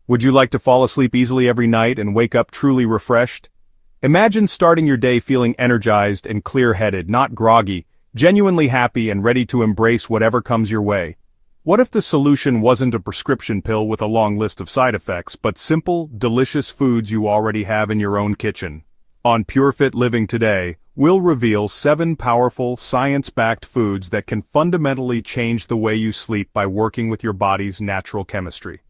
Would you like to fall asleep easily every night and wake up truly refreshed? Imagine starting your day feeling energized and clear-headed, not groggy, genuinely happy and ready to embrace whatever comes your way. What if the solution wasn't a prescription pill with a long list of side effects, but simple, delicious foods you already have in your own kitchen? On Purefit Living today, we'll reveal 7 powerful, science-backed foods that can fundamentally change the way you sleep by working with your body's natural chemistry.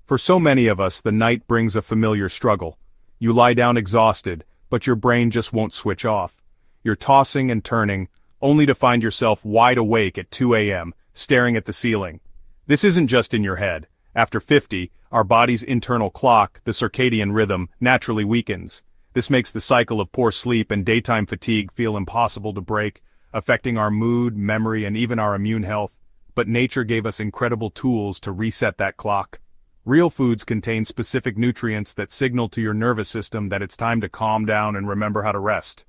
For so many of us, the night brings a familiar struggle. You lie down exhausted, but your brain just won't switch off. You're tossing and turning, only to find yourself wide awake at 2 a.m., staring at the ceiling. This isn't just in your head. After 50, our body's internal clock, the circadian rhythm, naturally weakens. This makes the cycle of poor sleep and daytime fatigue feel impossible to break, affecting our mood, memory, and even our immune health. But nature gave us incredible tools to reset that clock. Real foods contain specific nutrients that signal to your nervous system that it's time to calm down and remember how to rest.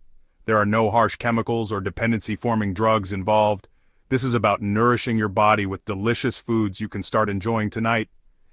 There are no harsh chemicals or dependency-forming drugs involved. This is about nourishing your body with delicious foods you can start enjoying tonight,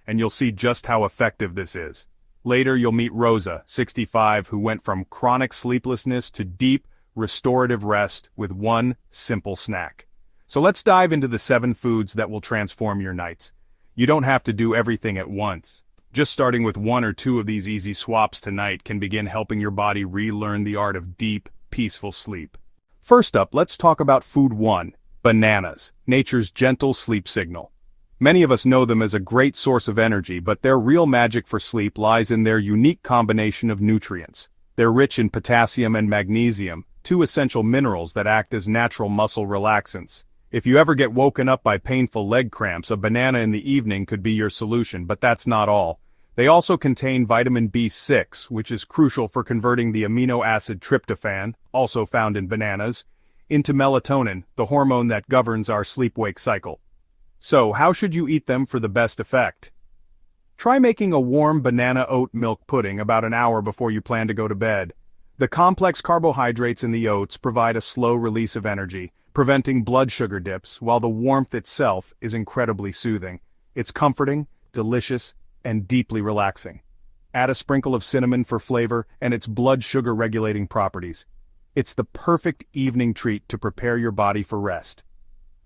and you'll see just how effective this is. Later you'll meet Rosa, 65, who went from chronic sleeplessness to deep, restorative rest with one simple snack. So let's dive into the 7 foods that will transform your nights. You don't have to do everything at once. Just starting with 1 or 2 of these easy swaps tonight can begin helping your body relearn the art of deep, peaceful sleep. First up, let's talk about food 1, bananas, nature's gentle sleep signal. Many of us know them as a great source of energy, but their real magic for sleep lies in their unique combination of nutrients. They're rich in potassium and magnesium, 2 essential minerals that act as natural muscle relaxants. If you ever get woken up by painful leg cramps, a banana in the evening could be your solution, but that's not all. They also contain vitamin B6, which is crucial for converting the amino acid tryptophan, also found in bananas, into melatonin, the hormone that governs our sleep-wake cycle. So, how should you eat them for the best effect? Try making a warm banana oat milk pudding about an hour before you plan to go to bed. The complex carbohydrates in the oats provide a slow release of energy, preventing blood sugar dips, while the warmth itself is incredibly soothing. It's comforting, delicious, and deeply relaxing. Add a sprinkle of cinnamon for flavor and its blood sugar regulating properties. It's the perfect evening treat to prepare your body for rest.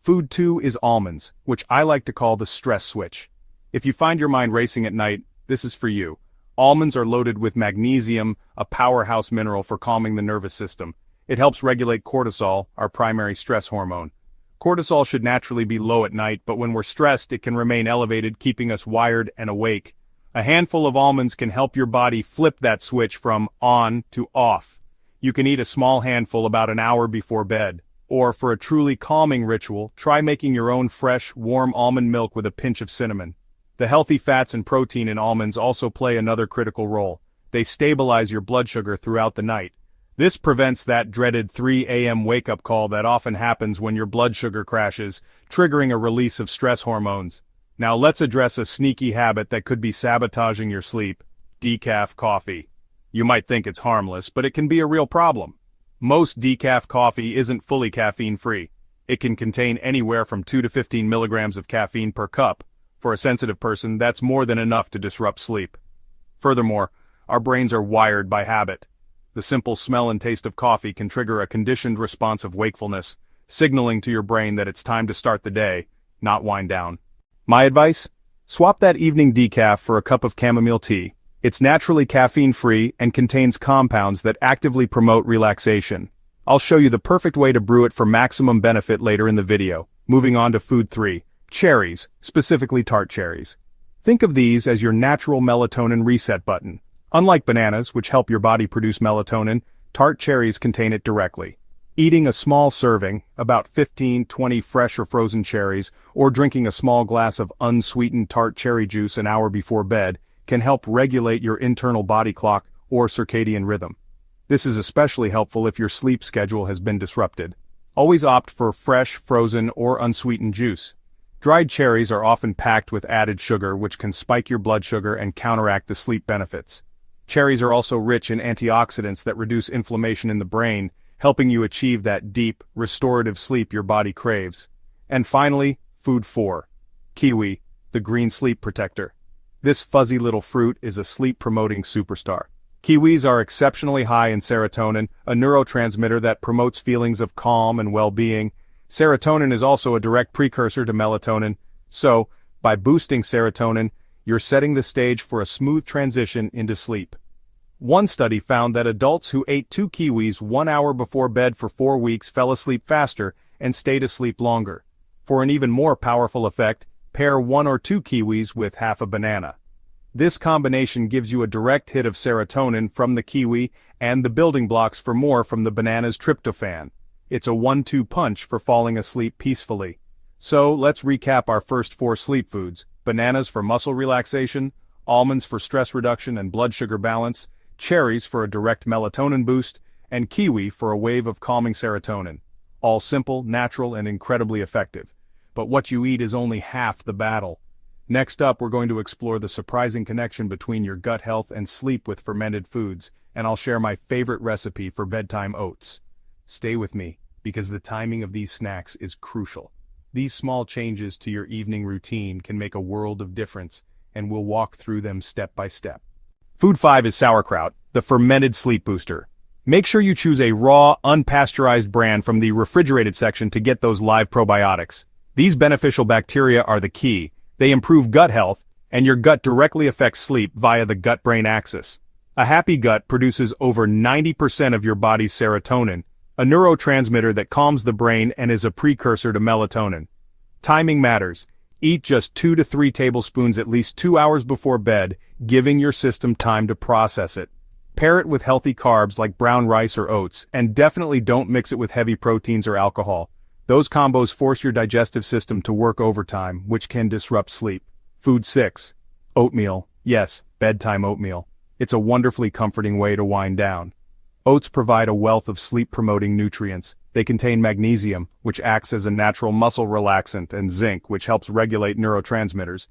Food 2 is almonds, which I like to call the stress switch. If you find your mind racing at night, this is for you. Almonds are loaded with magnesium, a powerhouse mineral for calming the nervous system. It helps regulate cortisol, our primary stress hormone. Cortisol should naturally be low at night, but when we're stressed, it can remain elevated, keeping us wired and awake. A handful of almonds can help your body flip that switch from on to off. You can eat a small handful about an hour before bed. Or for a truly calming ritual, try making your own fresh, warm almond milk with a pinch of cinnamon. The healthy fats and protein in almonds also play another critical role. They stabilize your blood sugar throughout the night. This prevents that dreaded 3 a.m. wake-up call that often happens when your blood sugar crashes, triggering a release of stress hormones. Now let's address a sneaky habit that could be sabotaging your sleep: decaf coffee. You might think it's harmless, but it can be a real problem. Most decaf coffee isn't fully caffeine-free. It can contain anywhere from 2 to 15 milligrams of caffeine per cup. For a sensitive person, that's more than enough to disrupt sleep. Furthermore, our brains are wired by habit. The simple smell and taste of coffee can trigger a conditioned response of wakefulness, signaling to your brain that it's time to start the day, not wind down. My advice? Swap that evening decaf for a cup of chamomile tea. It's naturally caffeine-free and contains compounds that actively promote relaxation. I'll show you the perfect way to brew it for maximum benefit later in the video. Moving on to food 3, cherries, specifically tart cherries. Think of these as your natural melatonin reset button. Unlike bananas, which help your body produce melatonin, tart cherries contain it directly. Eating a small serving, about 15-20 fresh or frozen cherries, or drinking a small glass of unsweetened tart cherry juice an hour before bed, can help regulate your internal body clock or circadian rhythm. This is especially helpful if your sleep schedule has been disrupted. Always opt for fresh, frozen, or unsweetened juice. Dried cherries are often packed with added sugar, which can spike your blood sugar and counteract the sleep benefits. Cherries are also rich in antioxidants that reduce inflammation in the brain, helping you achieve that deep, restorative sleep your body craves. And finally, food 4, kiwi, the green sleep protector. This fuzzy little fruit is a sleep-promoting superstar. Kiwis are exceptionally high in serotonin, a neurotransmitter that promotes feelings of calm and well-being. Serotonin is also a direct precursor to melatonin, so, by boosting serotonin, you're setting the stage for a smooth transition into sleep. One study found that adults who ate 2 kiwis 1 hour before bed for 4 weeks fell asleep faster and stayed asleep longer. For an even more powerful effect, pair 1 or 2 kiwis with half a banana. This combination gives you a direct hit of serotonin from the kiwi and the building blocks for more from the banana's tryptophan. It's a 1-2 punch for falling asleep peacefully. So, let's recap our first 4 sleep foods: bananas for muscle relaxation, almonds for stress reduction and blood sugar balance, cherries for a direct melatonin boost, and kiwi for a wave of calming serotonin. All simple, natural, and incredibly effective. But what you eat is only half the battle. Next up, we're going to explore the surprising connection between your gut health and sleep with fermented foods, and I'll share my favorite recipe for bedtime oats. Stay with me, because the timing of these snacks is crucial. These small changes to your evening routine can make a world of difference, and we'll walk through them step by step. Food 5 is sauerkraut, the fermented sleep booster. Make sure you choose a raw, unpasteurized brand from the refrigerated section to get those live probiotics. These beneficial bacteria are the key. They improve gut health, and your gut directly affects sleep via the gut-brain axis. A happy gut produces over 90% of your body's serotonin, a neurotransmitter that calms the brain and is a precursor to melatonin. Timing matters. Eat just 2 to 3 tablespoons at least 2 hours before bed, giving your system time to process it. Pair it with healthy carbs like brown rice or oats, and definitely don't mix it with heavy proteins or alcohol. Those combos force your digestive system to work overtime, which can disrupt sleep. Food 6. Oatmeal. Yes, bedtime oatmeal. It's a wonderfully comforting way to wind down. Oats provide a wealth of sleep-promoting nutrients. They contain magnesium, which acts as a natural muscle relaxant, and zinc, which helps regulate neurotransmitters.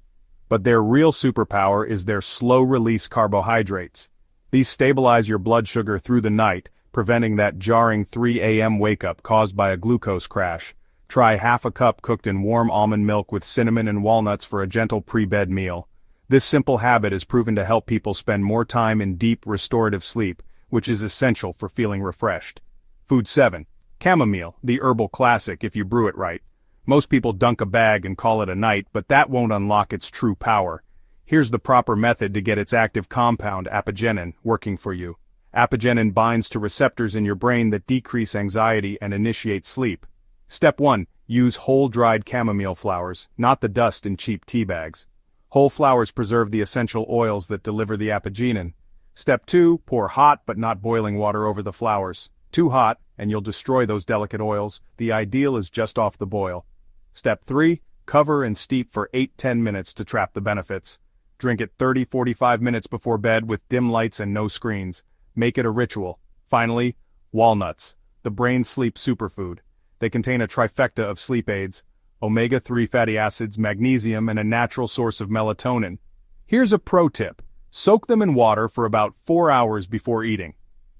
But their real superpower is their slow-release carbohydrates. These stabilize your blood sugar through the night, preventing that jarring 3 a.m. wake-up caused by a glucose crash. Try half a cup cooked in warm almond milk with cinnamon and walnuts for a gentle pre-bed meal. This simple habit is proven to help people spend more time in deep, restorative sleep, which is essential for feeling refreshed. Food 7. Chamomile, the herbal classic if you brew it right. Most people dunk a bag and call it a night, but that won't unlock its true power. Here's the proper method to get its active compound, apigenin, working for you. Apigenin binds to receptors in your brain that decrease anxiety and initiate sleep. Step 1. Use whole dried chamomile flowers, not the dust in cheap tea bags. Whole flowers preserve the essential oils that deliver the apigenin. Step 2. Pour hot but not boiling water over the flowers. Too hot, and you'll destroy those delicate oils. The ideal is just off the boil. Step 3. Cover and steep for 8-10 minutes to trap the benefits. Drink it 30-45 minutes before bed with dim lights and no screens. Make it a ritual. Finally, walnuts, the brain's sleep superfood. They contain a trifecta of sleep aids, omega-3 fatty acids, magnesium, and a natural source of melatonin. Here's a pro tip. Soak them in water for about 4 hours before eating.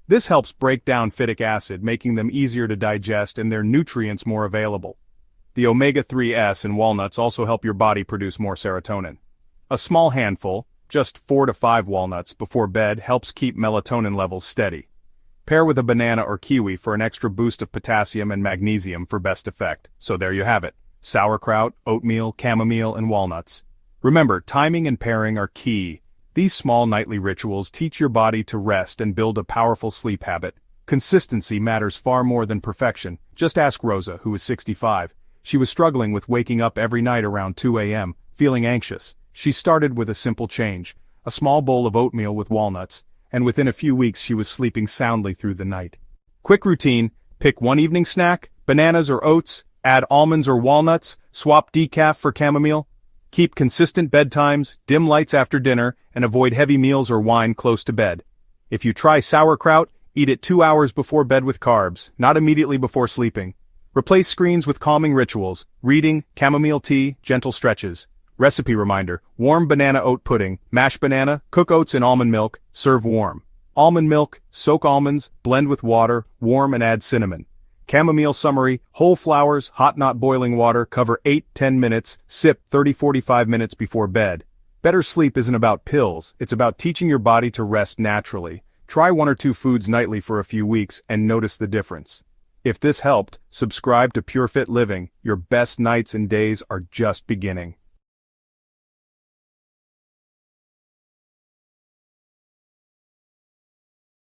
This helps break down phytic acid, making them easier to digest and their nutrients more available. The omega-3s in walnuts also help your body produce more serotonin. A small handful, just 4 to 5 walnuts before bed, helps keep melatonin levels steady. Pair with a banana or kiwi for an extra boost of potassium and magnesium for best effect. So there you have it. Sauerkraut, oatmeal, chamomile, and walnuts. Remember, timing and pairing are key. These small nightly rituals teach your body to rest and build a powerful sleep habit. Consistency matters far more than perfection. Just ask Rosa, who is 65. She was struggling with waking up every night around 2 a.m., feeling anxious. She started with a simple change, a small bowl of oatmeal with walnuts, and within a few weeks she was sleeping soundly through the night. Quick routine: pick one evening snack, bananas or oats, add almonds or walnuts, swap decaf for chamomile. Keep consistent bedtimes, dim lights after dinner, and avoid heavy meals or wine close to bed. If you try sauerkraut, eat it 2 hours before bed with carbs, not immediately before sleeping. Replace screens with calming rituals, reading, chamomile tea, gentle stretches. Recipe reminder: warm banana oat pudding, mash banana, cook oats in almond milk, serve warm. Almond milk, soak almonds, blend with water, warm and add cinnamon. Chamomile summary: whole flowers, hot not boiling water, cover 8-10 minutes, sip 30-45 minutes before bed. Better sleep isn't about pills, it's about teaching your body to rest naturally. Try 1 or 2 foods nightly for a few weeks and notice the difference. If this helped, subscribe to Purefit Living. Your best nights and days are just beginning.